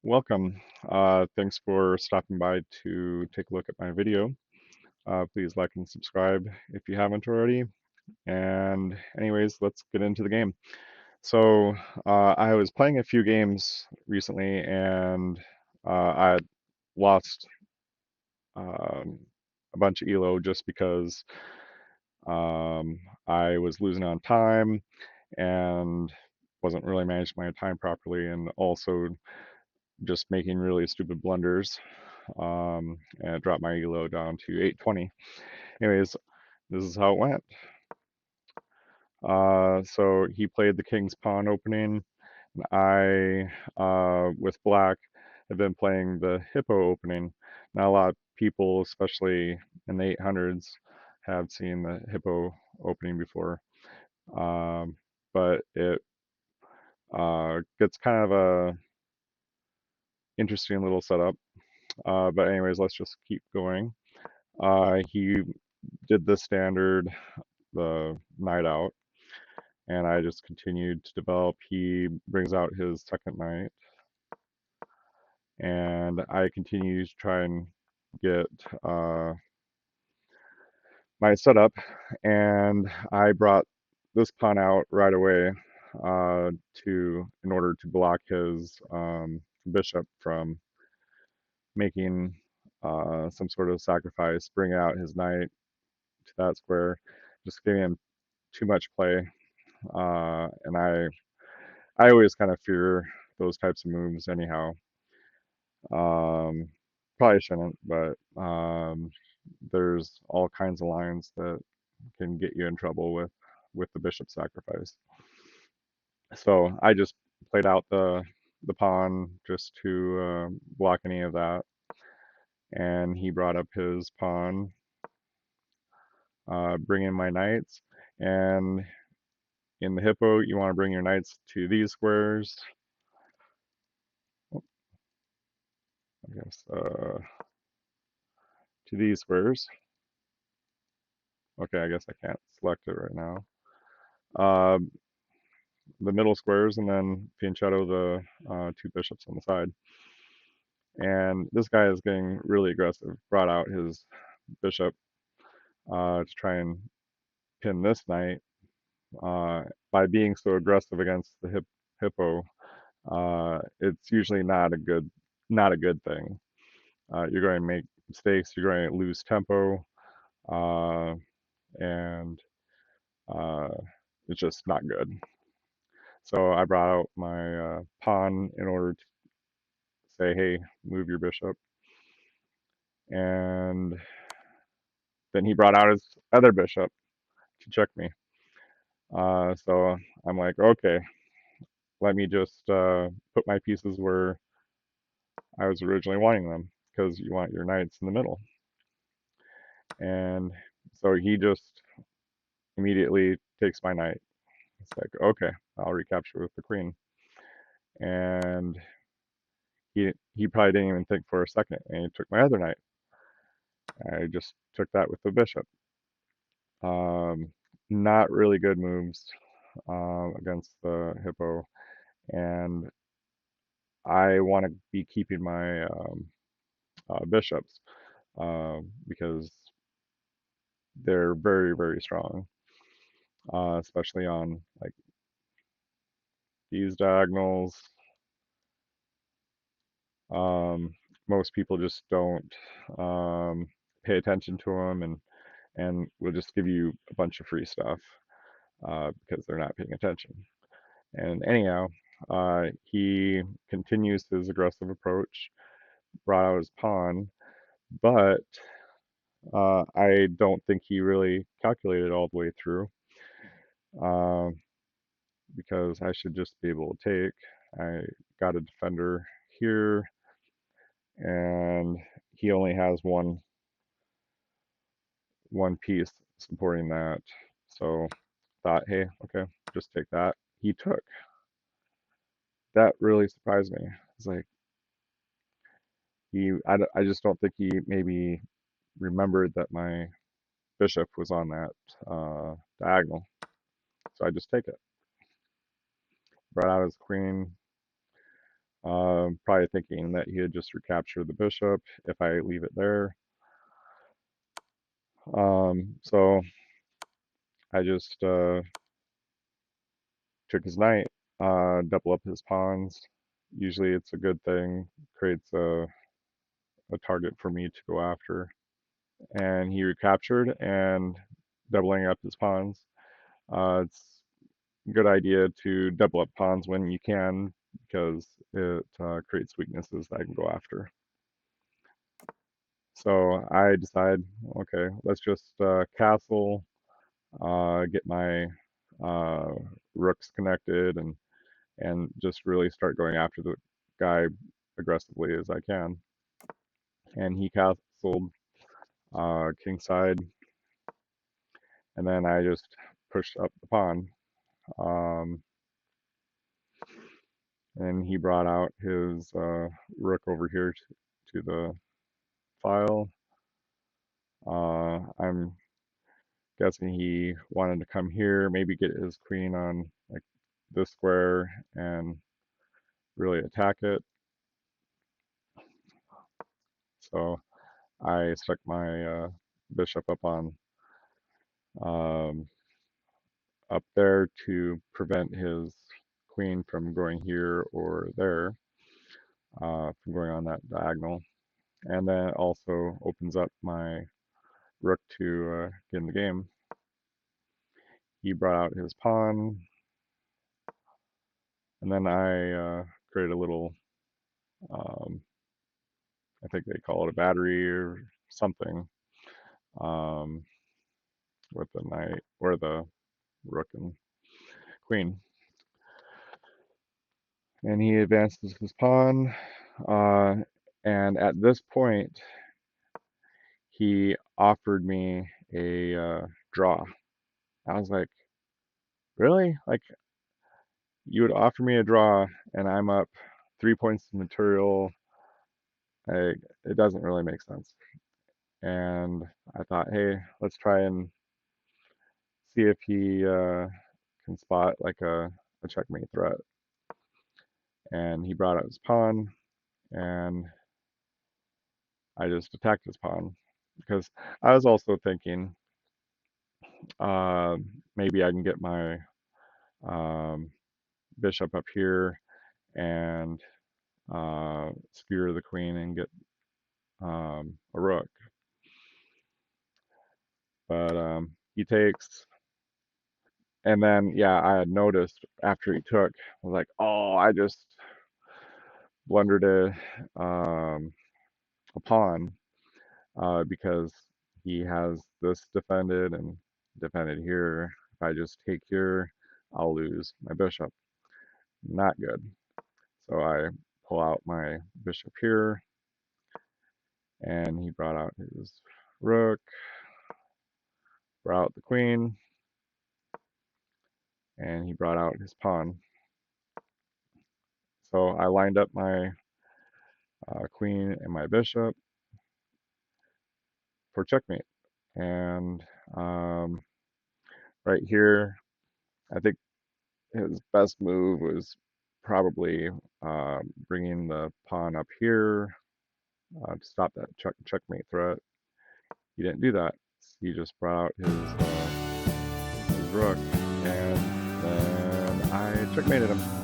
Welcome. Thanks for stopping by to take a look at my video. Please like and subscribe if you haven't already. And anyways, let's get into the game. So I was playing a few games recently, and I had lost um, a bunch of ELO just because I was losing on time and wasn't really managing my time properly, and also just making really stupid blunders. And it dropped my ELO down to 820. Anyways, this is how it went. So he played the King's Pawn opening. I, with Black, have been playing the Hippo opening. Now, a lot of people, especially in the 800s, have seen the Hippo opening before. But it gets kind of a interesting little setup. But anyways, let's just keep going. He did the standard, the night out, and I just continued to develop. He brings out his second night, and I continue to try and get uh, my setup, and I brought this pawn out right away in order to block his bishop from making some sort of sacrifice, bring out his knight to that square, just giving him too much play. And I always kind of fear those types of moves anyhow. Um, Probably shouldn't, but there's all kinds of lines that can get you in trouble with the bishop sacrifice. So I just played out the pawn just to block any of that, and he brought up his pawn, bringing my knights, and in the Hippo you want to bring your knights to these squares. Oh, I guess to these squares. Okay, I guess I can't select it right now. Uh, the middle squares, and then fianchetto the two bishops on the side. And this guy is getting really aggressive. Brought out his bishop to try and pin this knight. By being so aggressive against the Hippo, it's usually not a good thing. You're going to make mistakes. You're going to lose tempo, uh, and uh, it's just not good. So I brought out my pawn in order to say, hey, move your bishop. And then he brought out his other bishop to check me. So I'm like, okay, let me just put my pieces where I was originally wanting them, because you want your knights in the middle. And so he just immediately takes my knight. It's like, okay, I'll recapture with the queen. And he probably didn't even think for a second, and he took my other knight. I just took that with the bishop. Um, Not really good moves against the Hippo, and I want to be keeping my bishops because they're very, very strong, especially on like these diagonals. Um, Most people just don't pay attention to them, and will just give you a bunch of free stuff because they're not paying attention. And anyhow, he continues his aggressive approach, brought out his pawn, but I don't think he really calculated all the way through, uh, because I should just be able to take. I got a defender here, and he only has one piece supporting that. So thought, hey, okay, just take that. He took. That really surprised me. It's like I just don't think he maybe remembered that my bishop was on that diagonal. So I just take it. Brought out his queen. probably thinking that he had just recaptured the bishop if I leave it there. So I just took his knight, double up his pawns. Usually it's a good thing, creates a target for me to go after. And he recaptured and doubling up his pawns. It's a good idea to double up pawns when you can because it creates weaknesses that I can go after. So I decide, okay, let's just castle, get my uh, rooks connected, and just really start going after the guy aggressively as I can. And he castled kingside, and then I just pushed up the pawn. Um, and he brought out his rook over here to the file. I'm guessing he wanted to come here, maybe get his queen on like this square and really attack it. So I stuck my bishop um, up there to prevent his queen from going here or there, from going on that diagonal. And then it also opens up my rook to get in the game. He brought out his pawn, and then I created a little, um, I think they call it a battery or something, um, with the knight or the rook and queen. And he advances his pawn, uh, and at this point, he offered me a draw. I was like, really? Like, you would offer me a draw, and I'm up 3 points of material. I, it doesn't really make sense. And I thought, hey, let's try and see if he can spot like a checkmate threat. And he brought out his pawn, and I just attacked his pawn because I was also thinking uh, maybe I can get my um, bishop up here and skewer the queen and get a rook. But he takes, and then yeah, I had noticed after he took, I was like, oh, I just blundered a pawn because he has this defended and defended here. If I just take here, I'll lose my bishop. Not good. So I pull out my bishop here, and he brought out his rook, brought out the queen, and he brought out his pawn. So I lined up my queen and my bishop for checkmate. And right here, I think his best move was probably bringing the pawn up here to stop that checkmate threat. He didn't do that. He just brought out his rook, and then I checkmated him.